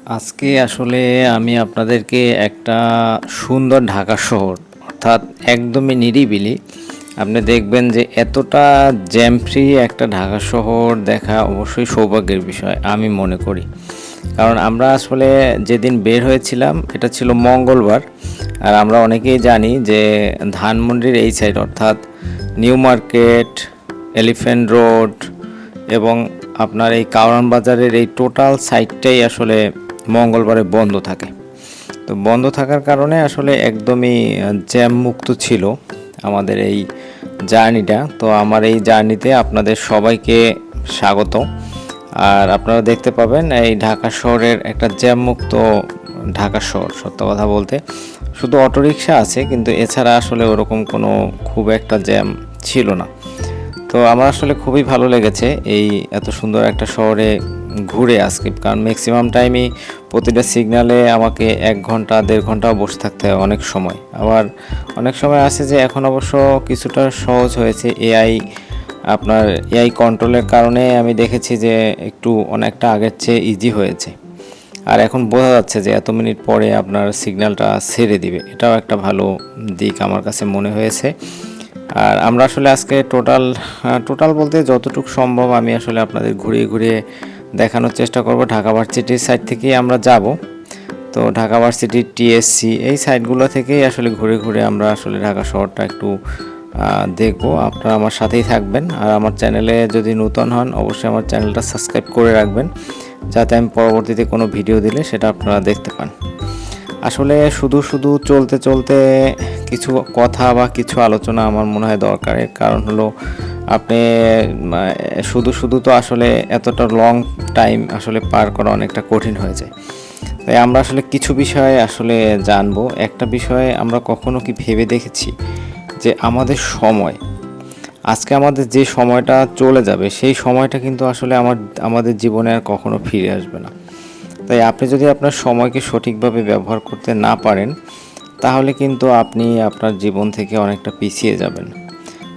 আজকে আসলে আমি আপনাদেরকে একটা সুন্দর ঢাকা শহর অর্থাৎ একদমই নিরিবিলি আপনি দেখবেন যে এতটা জ্যাম ফ্রি একটা ঢাকা শহর দেখা অবশ্যই সৌভাগ্যের বিষয় আমি মনে করি। কারণ আমরা আসলে যেদিন বের হয়েছিলাম এটা ছিল মঙ্গলবার। আর আমরা অনেকেই জানি যে ধানমন্ডির এই সাইড অর্থাৎ নিউ মার্কেট, এলিফ্যান্ট রোড এবং আপনার এই কারওয়ান বাজারের এই টোটাল সাইডটাই আসলে মঙ্গলবারে বন্ধ থাকে। তো বন্ধ থাকার কারণে আসলে একদমই জ্যাম মুক্ত ছিল আমাদের এই জার্নিটা। তো আমার এই জার্নিতে আপনাদের সবাইকে স্বাগত। আর আপনারা দেখতে পাবেন এই ঢাকা শহরের একটা জ্যাম মুক্ত ঢাকা শহর। সত্য কথা বলতে শুধু অটোরিকশা আছে, কিন্তু এছাড়া আসলে ওরকম কোনো খুব একটা জ্যাম ছিল না। তো আমার আসলে খুবই ভালো লেগেছে এই এত সুন্দর একটা শহরে ঘুরে আজকে, কারণ ম্যাক্সিমাম টাইমই প্রতিটা সিগনালে আমাকে 1 ঘন্টা 1.5 ঘন্টাও বসে থাকতে হয় অনেক সময়। আবার অনেক সময় আছে যে এখন অবশ্য কিছুটা সহজ হয়েছে এআই কন্ট্রোলের কারণে আমি দেখেছি যে একটু অনেকটা আগের চেয়ে ইজি হয়েছে। আর এখন বোঝা যাচ্ছে যে এত মিনিট পরে আপনার সিগন্যালটা ছেড়ে দিবে, এটাও একটা ভালো দিক আমার কাছে মনে হয়েছে। আর আমরা আসলে আজকে টোটাল বলতে যতটুকু সম্ভব আমি আসলে আপনাদের ঘুরিয়ে ঘুরিয়ে দেখানোর চেষ্টা করব। ঢাকা ভার্সিটির সাইড থেকেই আমরা যাব। তো ঢাকা ভার্সিটির টিএসসি এই সাইডগুলো থেকেই আসলে ঘুরে ঘুরে আমরা আসলে ঢাকা শহরটা একটু দেখব। আপনারা আমার সাথেই থাকবেন। আর আমার চ্যানেলে যদি নতুন হন অবশ্যই আমার চ্যানেলটা সাবস্ক্রাইব করে রাখবেন, যাতে আমি পরবর্তীতে কোনো ভিডিও দিলে সেটা আপনারা দেখতে পান। আসলে শুধু শুধু চলতে চলতে কিছু কথা বা কিছু আলোচনা আমার মনে হয় দরকারের কারণ হলো আপনি শুধু শুধু তো আসলে এতটা লং টাইম আসলে পার করা অনেকটা কঠিন হয়ে যায়। তাই আমরা আসলে কিছু বিষয়ে আসলে জানবো। একটা বিষয়ে আমরা কখনো কি ভেবে দেখেছি যে আজকে আমাদের যে সময়টা চলে যাবে সেই সময়টা কিন্তু আসলে আমাদের জীবনে আর কখনো ফিরে আসবে না। তাই আপনি যদি আপনার সময়কে সঠিকভাবে ব্যবহার করতে না পারেন তাহলে কিন্তু আপনি আপনার জীবন থেকে অনেকটা পিছিয়ে যাবেন।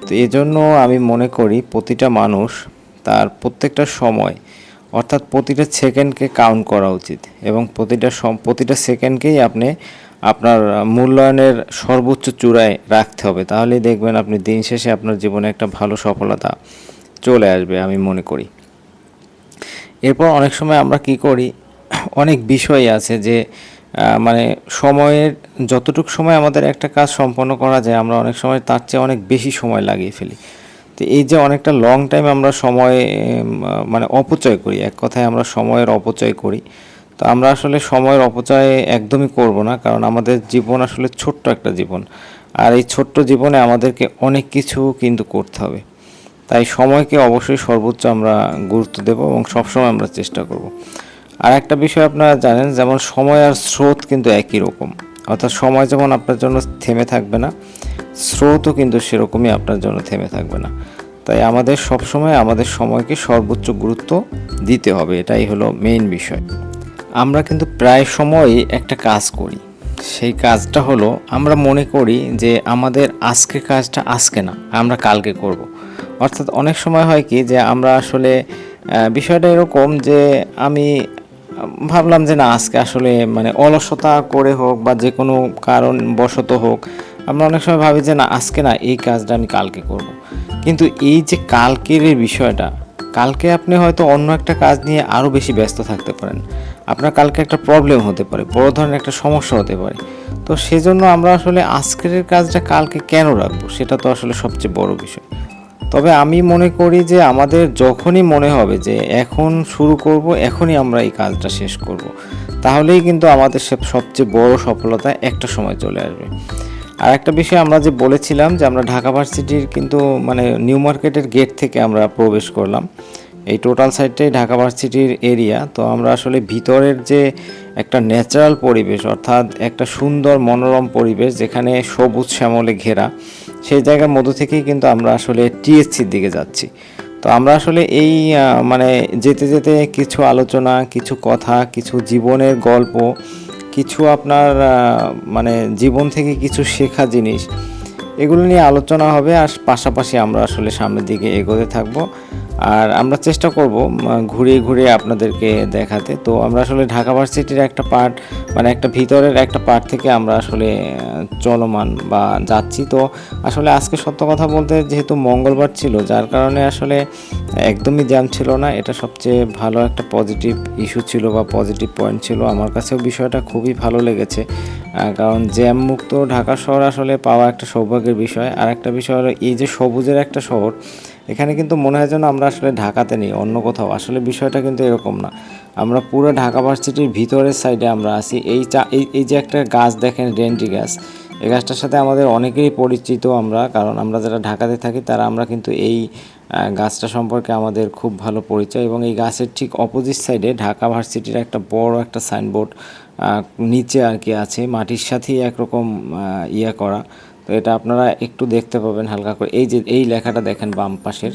তো এজন্য আমি মনে করি প্রতিটা মানুষ তার প্রত্যেকটা সময় অর্থাৎ প্রতিটা সেকেন্ডকে কাউন্ট করা উচিত এবং প্রতিটা সেকেন্ডকেই আপনি আপনার মূল্যায়নের সর্বোচ্চ চূড়ায় রাখতে হবে। তাহলেই দেখবেন আপনি দিন শেষে আপনার জীবনে একটা ভালো সফলতা চলে আসবে আমি মনে করি। এরপর অনেক সময় আমরা কি করি, অনেক বিষয় আছে যে মানে সময়ের যতটুকু সময় আমাদের একটা কাজ সম্পন্ন করা যায় আমরা অনেক সময় তার চেয়ে অনেক বেশি সময় লাগিয়ে ফেলি। তো এই যে অনেকটা লং টাইম আমরা সময় মানে অপচয় করি, এক কথায় আমরা সময়ের অপচয় করি। তো আমরা আসলে সময়ের অপচয় একদমই করব না, কারণ আমাদের জীবন আসলে ছোট্ট একটা জীবন। আর এই ছোট্ট জীবনে আমাদেরকে অনেক কিছু কিন্তু করতে হবে। তাই সময়কে অবশ্যই সর্বোচ্চ আমরা গুরুত্ব দেব এবং সবসময় আমরা চেষ্টা করব। আর একটা বিষয় আপনারা জানেন, যেমন সময় আর স্রোত কিন্তু একই রকম। অর্থাৎ সময় যেমন আপনার জন্য থেমে থাকবে না, স্রোতও কিন্তু সেরকমই আপনার জন্য থেমে থাকবে না। তাই আমাদের সবসময় আমাদের সময়কে সর্বোচ্চ গুরুত্ব দিতে হবে, এটাই হলো মেইন বিষয়। আমরা কিন্তু প্রায় সময়ই একটা কাজ করি, সেই কাজটা হলো আমরা মনে করি যে আমাদের আজকের কাজটা আজকে না, আমরা কালকে করব। অর্থাৎ অনেক সময় হয় কি যে আমরা আসলে বিষয়টা এরকম যে আমি ভাবলাম যে না আজকে আসলে মানে অলসতা করে হোক বা যে কোনো কারণ বশত হোক আমরা অনেক সময় ভাবি যে না আজকে না এই কাজটা আমি কালকে করব। কিন্তু এই যে কালকের এই বিষয়টা, কালকে আপনি হয়তো অন্য একটা কাজ নিয়ে আরও বেশি ব্যস্ত থাকতে পারেন। আপনার কালকে একটা প্রবলেম হতে পারে, বড় ধরনের একটা সমস্যা হতে পারে। তো সেজন্য আমরা আসলে আজকের কাজটা কালকে কেন রাখবো, সেটা তো আসলে সবচেয়ে বড় বিষয়। তবে আমি মনে করি যে আমাদের যখনই মনে হবে যে এখন শুরু করব, এখনই আমরা এই কাজটা শেষ করব, তাহলেই কিন্তু আমাদের সবচেয়ে বড় সফলতা একটা সময় চলে আসবে। আর একটা বিষয় আমরা যে বলেছিলাম যে আমরা ঢাকা ভার্সিটির কিন্তু মানে নিউ মার্কেটের গেট থেকে আমরা প্রবেশ করলাম। এই টোটাল সাইডটাই ঢাকা ভার্সিটির এরিয়া। তো আমরা আসলে ভিতরের যে একটা ন্যাচারাল পরিবেশ অর্থাৎ একটা সুন্দর মনোরম পরিবেশ যেখানে সবুজ শ্যামলে ঘেরা, সেই জায়গার মধ্য থেকেই কিন্তু আমরা আসলে টিএসসির দিকে যাচ্ছি। তো আমরা আসলে এই মানে যেতে যেতে কিছু আলোচনা, কিছু কথা, কিছু জীবনের গল্প, কিছু আপনার মানে জীবন থেকে কিছু শেখা জিনিস, এগুলো নিয়ে আলোচনা হবে। আর পাশাপাশি আমরা আসলে সামনের দিকে এগোতে থাকবো। আর আমরা চেষ্টা করব ঘুরিয়ে ঘুরিয়ে আপনাদেরকে দেখাতে। তো আমরা আসলে ঢাকা ভার্সিটির একটা পার্ট, মানে একটা ভিতরের একটা পার্ট থেকে আমরা আসলে চলমান বা যাচ্ছি। তো আসলে আজকে সত্য কথা বলতে যেহেতু মঙ্গলবার ছিল, যার কারণে আসলে একদমই জ্যাম ছিল না। এটা সবচেয়ে ভালো একটা পজিটিভ ইস্যু ছিল বা পজিটিভ পয়েন্ট ছিল। আমার কাছেও বিষয়টা খুবই ভালো লেগেছে, কারণ জ্যাম মুক্ত ঢাকা শহর আসলে পাওয়া একটা সৌভাগ্যের বিষয়। আর একটা বিষয় হলো এই যে সবুজের একটা শহর, এখানে কিন্তু মনে হয় যেন আমরা আসলে ঢাকাতে নেই, অন্য কোথাও। আসলে বিষয়টা কিন্তু এরকম না, আমরা পুরো ঢাকা ভার্সিটির ভিতরের সাইডে আমরা আছি। এই যে একটা গাছ দেখেন, রেন্টি গাছ, এই গাছটার সাথে আমাদের অনেকেই পরিচিত আমরা, কারণ আমরা যারা ঢাকাতে থাকি তারা আমরা কিন্তু এই গাছটা সম্পর্কে আমাদের খুব ভালো পরিচয়। এবং এই গাছের ঠিক অপোজিট সাইডে ঢাকা ভার্সিটির একটা বড় একটা সাইনবোর্ড নিচে আর কি আছে, মাটির সাথেই একরকম ইয়ে করা। তো এটা আপনারা একটু দেখতে পাবেন হালকা করে, এই যে এই লেখাটা দেখেন বাম পাশের।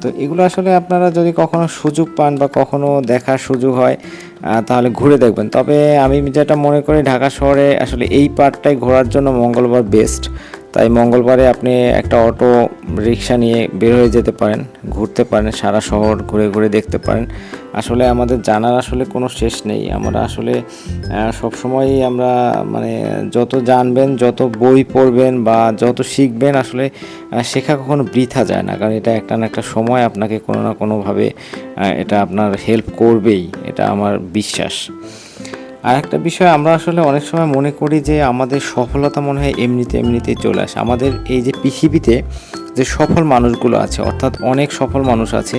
তো এগুলো আসলে আপনারা যদি কখনো সুযোগ পান বা কখনো দেখার সুযোগ হয় তাহলে ঘুরে দেখবেন। তবে আমি যেটা মনে করি, ঢাকা শহরে আসলে এই পার্টটাই ঘোরার জন্য মঙ্গলবার বেস্ট। তাই মঙ্গলবারে আপনি একটা অটো রিক্সা নিয়ে বের হয়ে যেতে পারেন, ঘুরতে পারেন, সারা শহর ঘুরে ঘুরে দেখতে পারেন। আসলে আমাদের জানার আসলে কোনো শেষ নেই। আমরা আসলে সবসময়ই আমরা মানে যত জানবেন, যত বই পড়বেন বা যত শিখবেন, আসলে শেখা কখনো বৃথা যায় না, কারণ এটা একটা না একটা সময় আপনাকে কোনো না কোনোভাবে এটা আপনার হেল্প করবেই, এটা আমার বিশ্বাস। আর একটা বিষয়, আমরা আসলে অনেক সময় মনে করি যে আমাদের সফলতা মনে হয় এমনিতেই চলে আসে। আমাদের এই যে পৃথিবীতে যে সফল মানুষগুলো আছে, অর্থাৎ অনেক সফল মানুষ আছে,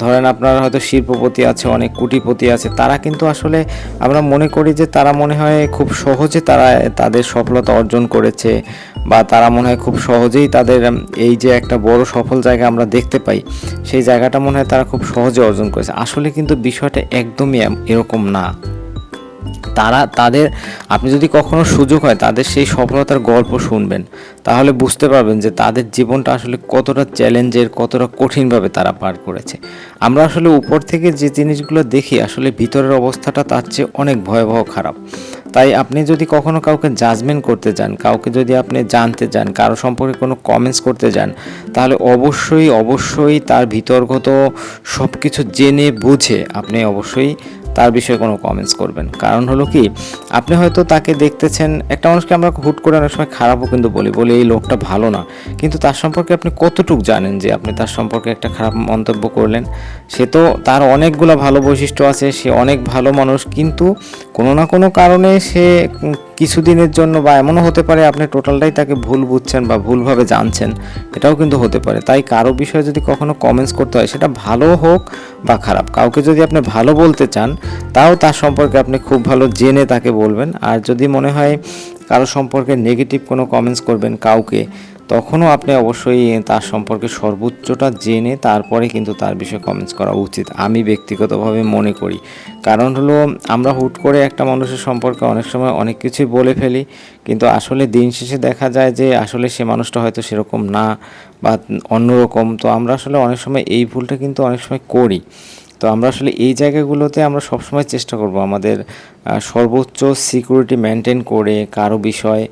ধরেন আপনার হয়তো শিল্পপতি আছে, অনেক কোটিপতি আছে, তারা কিন্তু আসলে আমরা মনে করি যে তারা মনে হয় খুব সহজে তারা তাদের সফলতা অর্জন করেছে, বা তারা মনে হয় খুব সহজেই তাদের এই যে একটা বড় সফল জায়গা আমরা দেখতে পাই, সেই জায়গাটা মনে হয় তারা খুব সহজে অর্জন করেছে। আসলে কিন্তু বিষয়টা একদমই এরকম না। তাদের আপনি যদি কখনো সুযোগ হয় তাদের সেই সফলতার গল্প শুনবেন, তাহলে বুঝতে পারবেন যে তাদের জীবনটা আসলে কতটা চ্যালেঞ্জের, কতটা কঠিনভাবে তারা পার করেছে। আমরা আসলে উপর থেকে যে জিনিসগুলো দেখি, আসলে ভিতরের অবস্থাটা তার চেয়ে অনেক ভয়াবহ খারাপ। তাই আপনি যদি কখনো কাউকে জাজমেন্ট করতে যান, কাউকে যদি আপনি জানতে যান, কারো সম্পর্কে কোনো কমেন্টস করতে যান, তাহলে অবশ্যই তার ভিতরগত সব কিছু জেনে বুঝে আপনি অবশ্যই তার বিষয়ে কোনো কমেন্টস করবেন। কারণ হলো কি, আপনি হয়তো তাকে দেখতেছেন, একটা মানুষকে আমরা হুট করে অনেক সময় খারাপও কিন্তু বলি এই লোকটা ভালো না, কিন্তু তার সম্পর্কে আপনি কতটুকু জানেন যে আপনি তার সম্পর্কে একটা খারাপ মন্তব্য করলেন? সে তো, তার অনেকগুলো ভালো বৈশিষ্ট্য আছে, সে অনেক ভালো মানুষ, কিন্তু কোনো না কোনো কারণে সে কিছুদিনের জন্য, বা এমনও হতে পারে আপনি টোটালটাই তাকে ভুল বুঝছেন বা ভুলভাবে জানছেন, এটাও কিন্তু হতে পারে। তাই কারো বিষয়ে যদি কখনো কমেন্টস করতে হয়, সেটা ভালো হোক বা খারাপ, কাউকে যদি আপনি ভালো বলতে চান, তাও তার সম্পর্কে আপনি খুব ভালো জেনে তাকে বলবেন। আর যদি মনে হয় কারো সম্পর্কে নেগেটিভ কোনো কমেন্টস করবেন কাউকে, তখনও আপনি অবশ্যই তার সম্পর্কে সর্বোচ্চটা জেনে তারপরে কিন্তু তার বিষয়ে কমেন্টস করা উচিত, আমি ব্যক্তিগতভাবে মনে করি। কারণ হলো, আমরা হুট করে একটা মানুষের সম্পর্কে অনেক সময় অনেক কিছুই বলে ফেলি, কিন্তু আসলে দিন শেষে দেখা যায় যে আসলে সে মানুষটা হয়তো সেরকম না, বা অন্যরকম। তো আমরা আসলে অনেক সময় এই ভুলটা কিন্তু অনেক সময় করি। তো আমরা আসলে এই জায়গাগুলোতে আমরা সবসময় চেষ্টা করব আমাদের সর্বোচ্চ সিকিউরিটি মেনটেন করে কারো বিষয়ে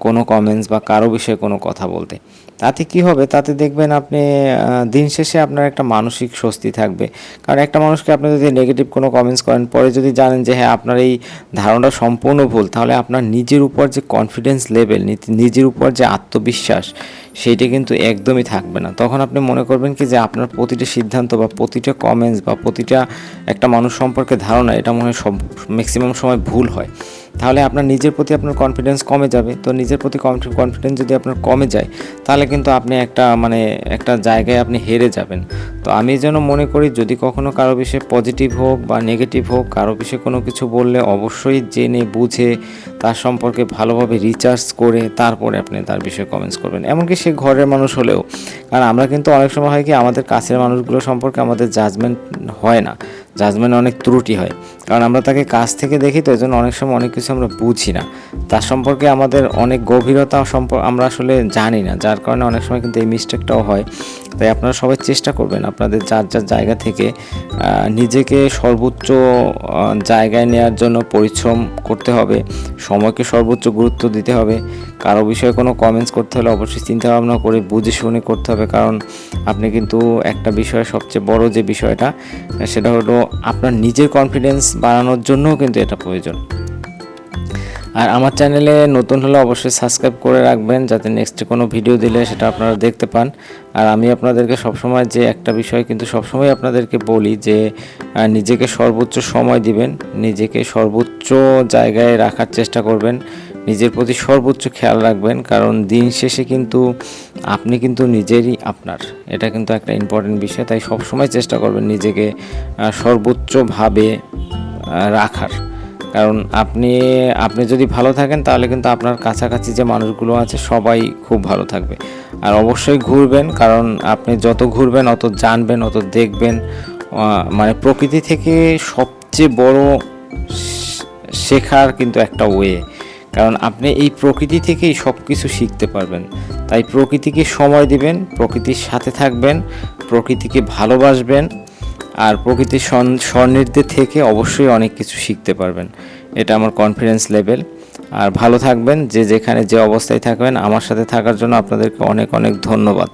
কোনো কমেন্টস বা কারো বিষয়ে কোনো কথা বলতে। তাতে কি হবে, তাতে দেখবেন আপনি দিন শেষে আপনার একটা মানসিক স্বস্তি থাকবে। কারণ একটা মানুষকে আপনি যদি নেগেটিভ কোনো কমেন্টস করেন, পরে যদি জানেন যে হ্যাঁ আপনার এই ধারণাটা সম্পূর্ণ ভুল, তাহলে আপনার নিজের উপর যে কনফিডেন্স লেভেল, নিজের উপর যে আত্মবিশ্বাস, সেইটা কিন্তু একদমই থাকবে না। তখন আপনি মনে করবেন কি যে আপনার প্রতিটা সিদ্ধান্ত বা প্রতিটা কমেন্টস বা প্রতিটা একটা মানুষ সম্পর্কে ধারণা, এটা মনে হয় সব ম্যাক্সিমাম সময় ভুল হয়। তাহলে আপনার নিজের প্রতি আপনার কনফিডেন্স কমে যাবে। তো নিজের প্রতি কনফিডেন্স যদি আপনার কমে যায়, তাহলে কিন্তু আপনি একটা জায়গায় আপনি হেরে যাবেন। তো আমি যেন মনে করি, যদি কখনো কারো বিষয়ে পজিটিভ হোক বা নেগেটিভ হোক, কারো বিষয়ে কোনো কিছু বললে অবশ্যই জেনে বুঝে তার সম্পর্কে ভালোভাবে রিসার্চ করে তারপরে আপনি তার বিষয়ে কমেন্টস করবেন, এমনকি সে ঘরের মানুষ হলেও। কারণ আমরা কিন্তু অনেক সময় হয় কি, আমাদের কাছের মানুষগুলো সম্পর্কে আমাদের জাজমেন্ট হয় না, জাজমেন্ট অনেক ত্রুটি হয়, কারণ আমরা তাকে কাছ থেকে দেখি, তো এই জন্য অনেক সময় অনেক কিছু আমরা বুঝি না, তার সম্পর্কে আমাদের অনেক গভীরতা আমরা আসলে জানি না, যার কারণে অনেক সময় কিন্তু এই মিস্টেকটাও হয়। তাই আপনারা সবাই চেষ্টা করবেন আপনাদের যার যার জায়গা থেকে নিজেকে সর্বোচ্চ জায়গায় নেওয়ার জন্য পরিশ্রম করতে হবে, সময়কে সর্বোচ্চ গুরুত্ব দিতে হবে। কারো বিষয়ে কোনো কমেন্টস করতে হলে অবশ্যই চিন্তা ভাবনা করে বুঝে শুনে করতে হবে, কারণ আপনি কিন্তু একটা বিষয়ে সবচেয়ে বড় যে বিষয়টা সেটা হলো আপনার নিজের কনফিডেন্স বাড়ানোর জন্যও কিন্তু এটা প্রয়োজন। আর আমার চ্যানেলে নতুন হলে অবশ্যই সাবস্ক্রাইব করে রাখবেন, যাতে নেক্সটে কোনো ভিডিও দিলে সেটা আপনারা দেখতে পান। আর আমি আপনাদেরকে সবসময় যে একটা বিষয় কিন্তু সবসময় আপনাদেরকে বলি যে নিজেকে সর্বোচ্চ সময় দিবেন, নিজেকে সর্বোচ্চ জায়গায় রাখার চেষ্টা করবেন, নিজের প্রতি সর্বোচ্চ খেয়াল রাখবেন, কারণ দিন শেষে কিন্তু আপনি কিন্তু নিজেরই আপনার, এটা কিন্তু একটা ইম্পর্টেন্ট বিষয়। তাই সবসময় চেষ্টা করবেন নিজেকে সর্বোচ্চভাবে রাখার, কারণ আপনি যদি ভালো থাকেন তাহলে কিন্তু আপনার কাছাকাছি যে মানুষগুলো আছে সবাই খুব ভালো থাকবে। আর অবশ্যই ঘুরবেন, কারণ আপনি যত ঘুরবেন অত জানবেন, অত দেখবেন। মানে প্রকৃতি থেকে সবচেয়ে বড় শেখার কিন্তু একটা ওয়ে, কারণ আপনি এই প্রকৃতি থেকেই সব কিছু শিখতে পারবেন। তাই প্রকৃতিকে সময় দিবেন, প্রকৃতির সাথে থাকবেন, প্রকৃতিকে ভালোবাসবেন, আর প্রকৃতির সান্নিধ্যে থেকে অবশ্যই অনেক কিছু শিখতে পারবেন। এটা আমার কনফিডেন্স লেভেল। আর ভালো থাকবেন, যে যেখানে যে অবস্থায় থাকবেন। আমার সাথে থাকার জন্য আপনাদেরকে অনেক অনেক ধন্যবাদ।